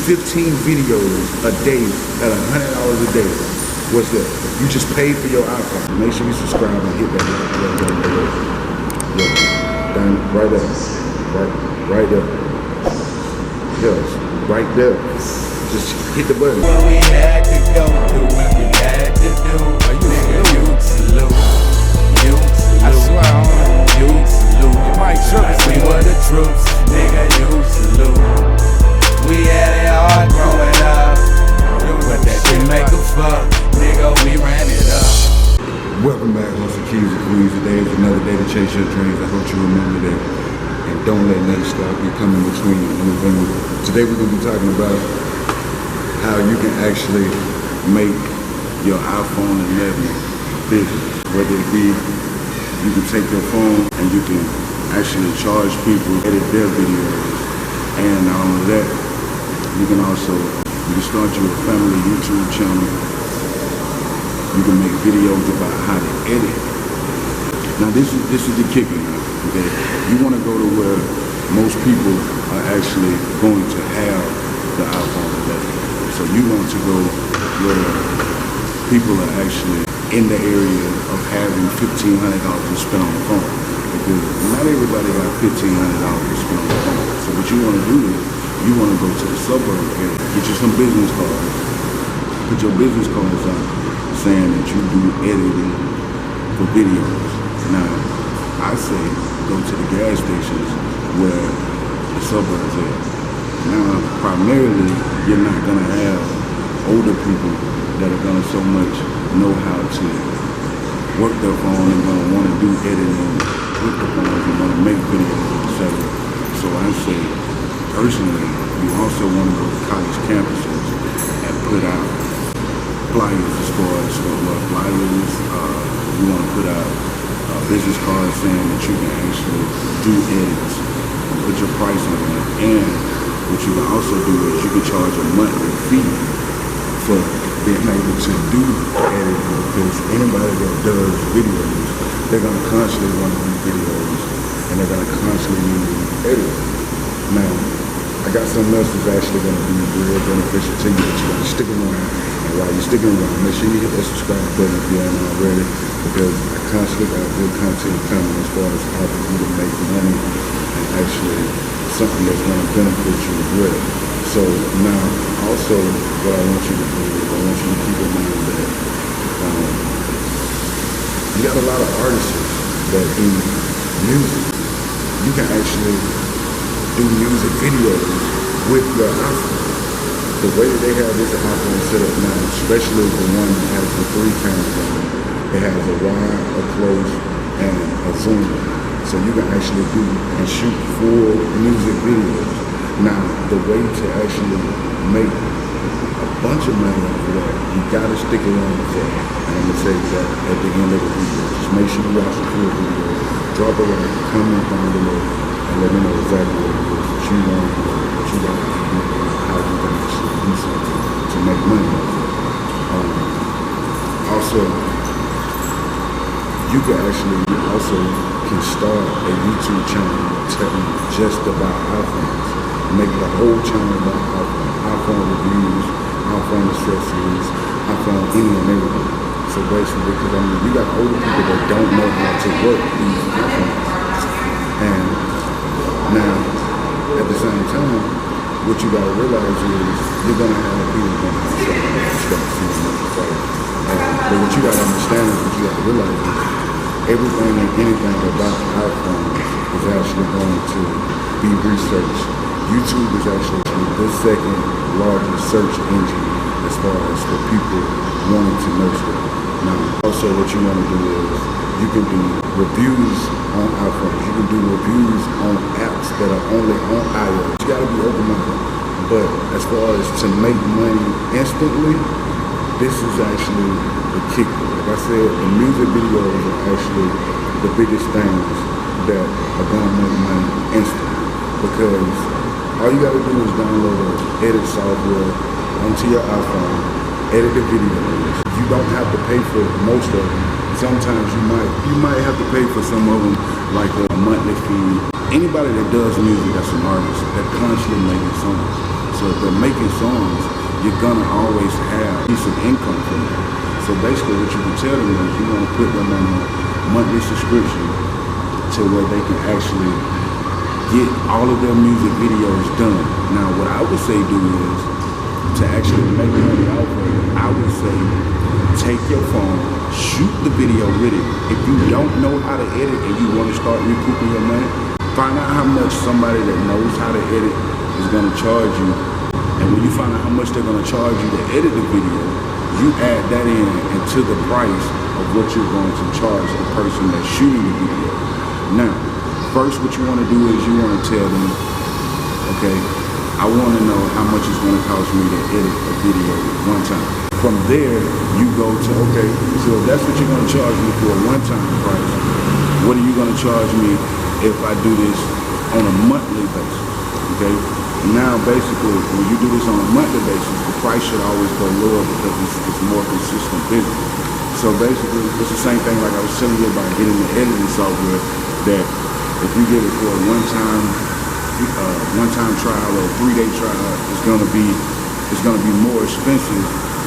15 videos a day at $100 a day. What's that? You just paid for your iPhone. Make sure you subscribe and hit that like button. Yeah, down right there. Right there. Yes, right there. Just hit the button. What we had to go through, what we had to do. Nigga, you salute. You salute. I swear on you salute. You might trip. We were the troops. Nigga, you salute. We had it hard growing up. But that didn't make a fuck. Nigga, we ran it up. Welcome back, Hustle Kings and Queens. Today is another day to chase your dreams. I hope you remember that. And don't let nothing stop you coming between you. Today we're going to be talking about how you can actually make your iPhone 11 business. Whether it be you can take your phone and you can actually charge people, edit their videos, and not only that, you can start your family YouTube channel. You can make videos about how to edit. Now this is the kicker now, okay? You want to go to where most people are actually going to have the iPhone 11. So you want to go where people are actually in the area of having $1,500 to spend on the phone. Because not everybody got $1,500 to spend on the phone. So what you want to do is, you want to go to the suburb area, get you some business cards, put your business cards out saying that you do editing for videos. Now, I say go to the gas stations where the suburbs are. Now, primarily, you're not going to have older people that are going to so much know how to work their phone and going to want to do editing with the phone and want to make videos, etc. So I say, personally, you also want to go to college campuses and put out flyers as far as flyers. You want to put out business cards saying that you can actually do edits and put your price on it. And what you can also do is you can charge a monthly fee for being able to do editing, because anybody that does videos, they're going to constantly want to do videos and they're going to constantly need editing. Now, I got something else that's actually going to be real beneficial to you, that you got to stick around. And while you're sticking around, make sure you hit that subscribe button if you haven't already, because I constantly got good content coming as far as how for you to make money and actually something that's going to benefit you as well. So now, also, what I want you to do is I want you to keep in mind that you got a lot of artists that do music. You can actually do music videos with your iPhone. The way that they have this iPhone set up now, especially the one that has the 3 cameras on it, it has a wide, a close, and a zoom. So you can actually do and shoot full music videos. Now, the way to actually make a bunch of money off of that, you gotta stick around with that. And I'm gonna say that at the end of the video. Just make sure you watch the full video, drop a like, comment down below, and let me know exactly what it is that you want, what you like to do, how you can actually do something to make money off of it. Also, you can start a YouTube channel telling just about iPhones. Make the whole channel about iPhone reviews, iPhone accessories, iPhone any and everything. So basically, because you got older people that don't know how to work these iPhones. And now, at the same time, what you gotta realize is you're gonna have people going to start seeing this. But what you gotta understand is, what you gotta realize is everything and anything about iPhones is actually going to be researched. YouTube is actually the second largest search engine as far as for people wanting to know stuff. Now, also what you want to do is you can do reviews on iPhones. You can do reviews on apps that are only on iOS. You got to be open-minded. But as far as to make money instantly, this is actually the kicker. Like I said, the music videos are actually the biggest things that are going to make money instantly, because all you gotta do is download an edit software onto your iPhone, edit the videos. You don't have to pay for most of them. Sometimes you might have to pay for some of them, like a monthly fee. Anybody that does music that's an artist, they're constantly making songs. So So if they're making songs, you're gonna always have decent income from it. So basically what you can tell them is you want to put them on a monthly subscription to where they can actually get all of their music videos done. Now what I would say do is, to actually make money off of it, I would say take your phone, shoot the video with it. If you don't know how to edit and you want to start recouping your money, find out how much somebody that knows how to edit is going to charge you. And when you find out how much they're going to charge you to edit the video, you add that in into the price of what you're going to charge the person that's shooting the video. Now, first what you want to do is you want to tell them, okay, I want to know how much it's going to cost me to edit a video one time. From there, you go to, okay, so if that's what you're going to charge me for a one-time price, what are you going to charge me if I do this on a monthly basis, okay? Now, basically, when you do this on a monthly basis, the price should always go lower because it's more consistent business. So basically, it's the same thing like I was telling you about getting the editing software, that if you get it for a one-time trial or a 3-day trial, it's gonna be more expensive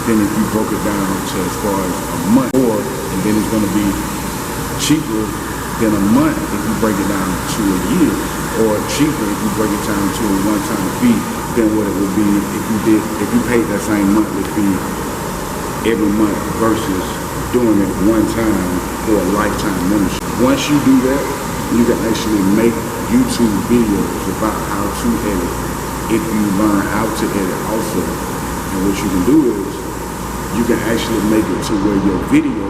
than if you broke it down to as far as a month, and then it's gonna be cheaper than a month if you break it down to a year, or cheaper if you break it down to a one-time fee than what it would be if you paid that same monthly fee every month versus doing it one time for a lifetime membership. Once you do that, you can actually make YouTube videos about how to edit if you learn how to edit also. And what you can do is you can actually make it to where your video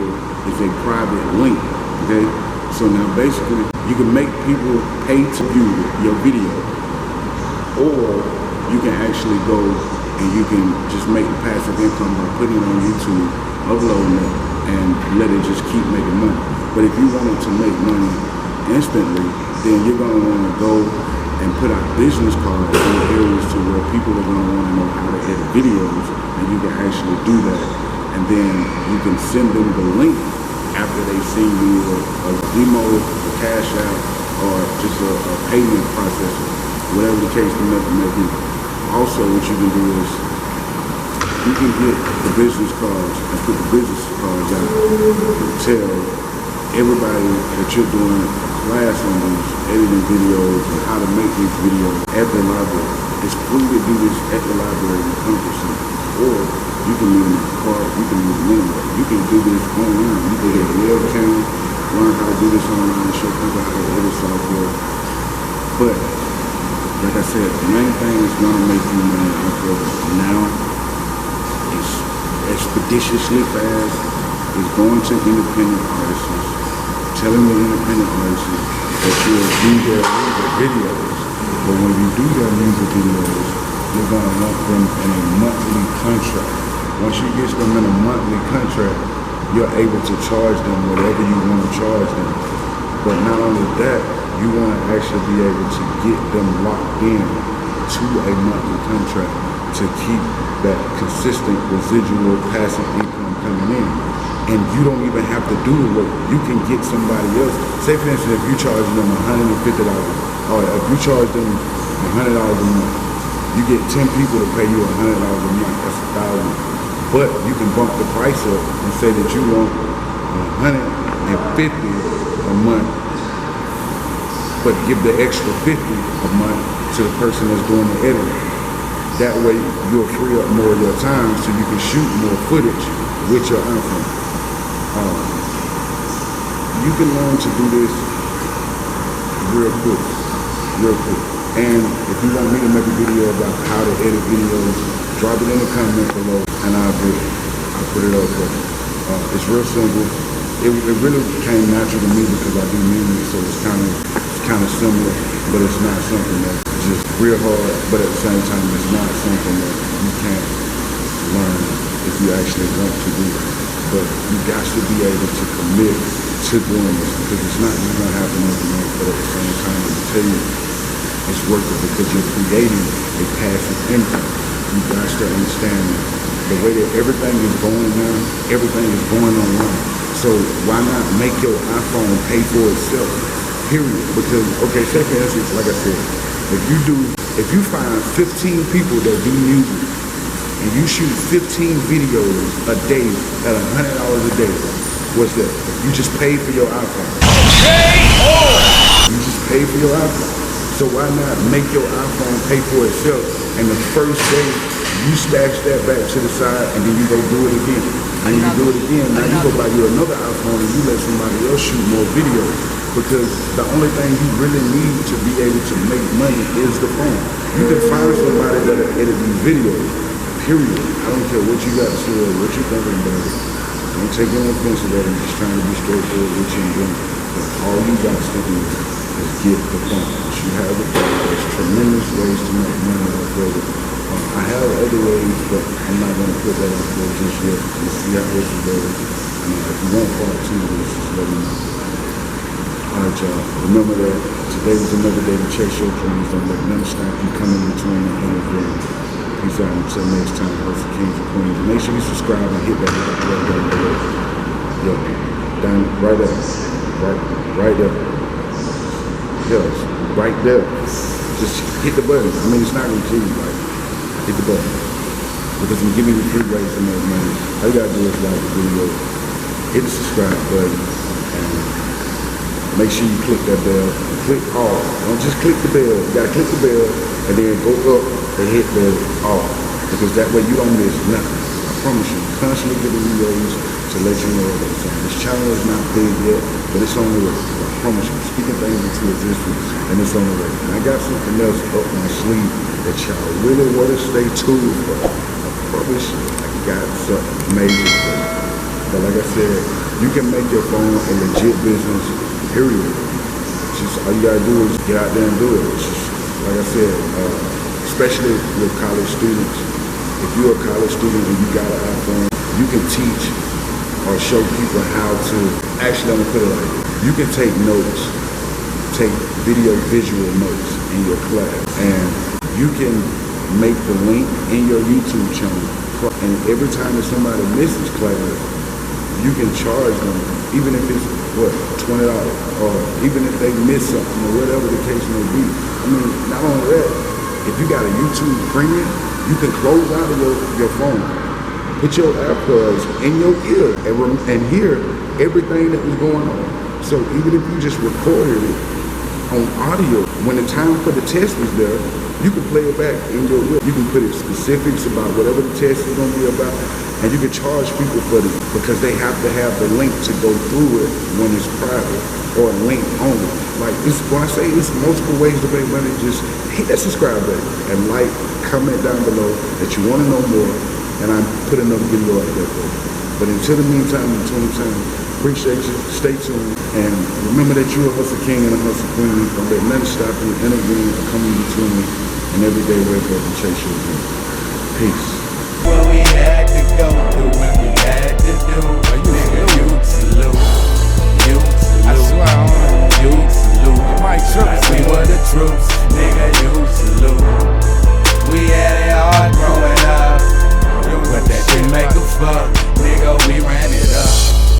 is a private link, okay? So now basically you can make people pay to view your video, or you can actually go and you can just make passive income by putting it on YouTube, uploading it, and let it just keep making money. But if you wanted to make money instantly, then you're gonna wanna go and put out business cards in the areas to where people are gonna wanna know how to edit videos, and you can actually do that. And then you can send them the link after they send you a demo, a cash out, or just a payment process, whatever the case may be. Also, what you can do is you can get the business cards and put the business cards out and tell everybody that you're doing a class on these editing videos and how to make these videos at the library. It's free to do this at the library in the comfort center. Or you can leave it in the car, you can leave it anywhere. You can do this online. You can get a webcam, learn how to do this online, show people how to edit software. But like I said, the main thing is gonna make you money off of it now. It's expeditiously fast. It's going to independent artists, telling the independent artists that you'll do their music videos. But when you do their music videos, you're gonna want them in a monthly contract. Once you get them in a monthly contract, you're able to charge them whatever you want to charge them. But not only that, you want to actually be able to get them locked in to a monthly contract to keep that consistent residual passive income coming in. And you don't even have to do the work. You can get somebody else. Say for instance, if you charge them $150, or if you charge them $100 a month, you get 10 people to pay you $100 a month, that's $1,000. But you can bump the price up and say that you want $150 a month, but give the extra $50 a month to the person that's doing the editing. That way you'll free up more of your time so you can shoot more footage with your iPhone. You can learn to do this real quick. And if you want me to make a video about how to edit videos, drop it in the comment below and I'll do it. I'll put it up for you. It's real simple. It really came natural to me because I do music, so it's kind of similar, but it's not something that's just real hard, but at the same time it's not something that you can't learn if you actually want to do it. But you got to be able to commit to doing this because it's not just going to happen overnight, but at the same time I tell you it's worth it because you're creating a passive income. You guys to understand that the way that everything is going now, everything is going online. So why not make your iPhone pay for itself, period? Because, okay, say for instance, like I said, if you do If you find 15 people that do music and you shoot 15 videos a day at $100 a day, what's that? You just paid for your iPhone. You just paid for your iPhone. So why not make your iPhone pay for itself, and the first day you stash that back to the side and then you go do it again. And you do it again, now you go buy you another iPhone and you let somebody else shoot more videos. Because the only thing you really need to be able to make money is the phone. You can find somebody that'll edit these videos, period. I don't care what you got to say or what you're thinking about it. Don't take any offense to that. I'm just trying to be straightforward with you and doing. But all you got to do is get the phone. Once you have the phone, there's tremendous ways to make money off of it. I have other ways, but I'm not going to put that out there just yet. We'll see how this goes. If you want part two of this, just let me know. Alright, y'all. Remember that today was another day to chase your dreams. Don't let none stop you coming between and interfering. Peace out until next time. Hope for kings and queens. Make sure you subscribe and hit that like button down below. Yo, down right up. Right up. Yes, right there. Just hit the button. I mean, it's not gonna kill you, like, hit the button. Because I'm giving you free ways to make money. All you gotta do is like the video, hit the subscribe button, and make sure you click that bell. Click all. Don't just click the bell. You gotta click the bell and then go up and hit the all. Because that way you don't miss nothing. I promise you, constantly getting videos to let you know what's on. This channel is not big yet, but it's on the way. I promise you, speaking things into existence, and it's on the way. And I got something else up my sleeve that y'all really want to stay tuned for. I promise you, I got something major for you. But like I said, you can make your phone a legit business. Period. Just all you gotta do is get out there and do it. It's just, like I said, especially with college students. If you're a college student and you got an iPhone, you can teach or show people how to. Actually, I'm gonna put it like this. You can take notes, take visual notes in your class, and you can make the link in your YouTube channel. And every time that somebody misses class, you can charge them, even if it's $20, or even if they miss something or whatever the case may be. I mean, not only that, if you got a YouTube Premium, you can close out of your phone, put your AirPods in your ear, and hear everything that was going on. So even if you just recorded it on audio, when the time for the test was there, you can play it back in your ear. You can put it specifics about whatever the test is going to be about. And you can charge people for it because they have to have the link to go through it when it's private, or a link only. Like, when I say it's multiple ways to make money, just hit that subscribe button and like, comment down below that you want to know more, and I put another video out there for you. But until the meantime, appreciate you, stay tuned, and remember that you're a hustle king and a hustle queen. Don't let nothing stop you, intervene, or come in between, and every day wake up and chase your dream. Peace.